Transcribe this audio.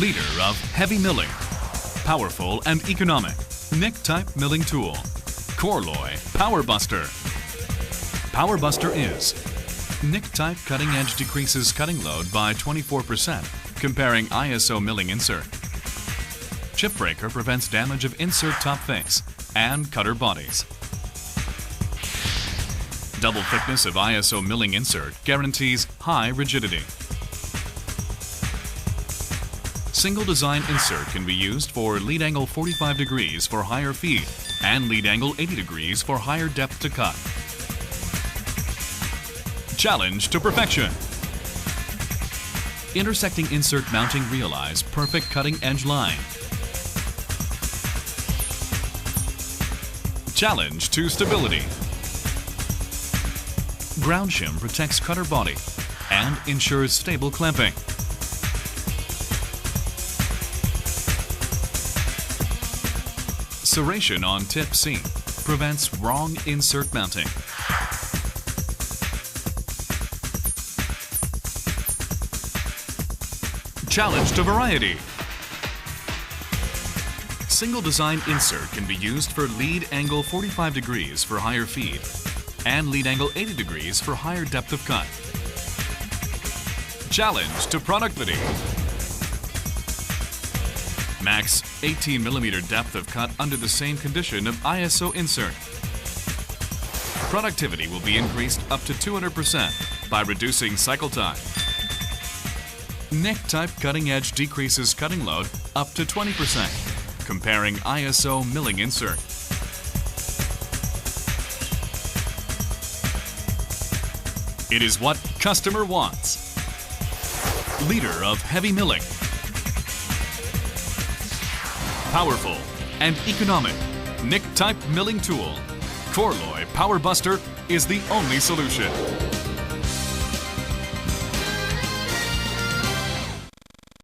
Leader of heavy milling. Powerful and economic. Nick-type milling tool. Corloy Power Buster. Power Buster is Nick-type cutting edge decreases cutting load by 24%, comparing ISO milling insert. Chip breaker prevents damage of insert top face and cutter bodies. Double thickness of ISO milling insert guarantees high rigidity. Single design insert can be used for lead angle 45 degrees for higher feed and lead angle 80 degrees for higher depth to cut. Challenge to perfection. Intersecting insert mounting realize perfect cutting edge line. Challenge to stability. Ground shim protects cutter body and ensures stable clamping. Serration on tip seam prevents wrong insert mounting. Challenge to variety. Single design insert can be used for lead angle 45 degrees for higher feed and lead angle 80 degrees for higher depth of cut. Challenge to productivity. Max 18 mm depth of cut under the same condition of ISO insert. Productivity will be increased up to 200% by reducing cycle time. Nick-type cutting edge decreases cutting load up to 20%, comparing ISO milling insert. It is what customer wants. Leader of heavy milling. Powerful and economic Nick-type milling tool. Corloy Power Buster is the only solution.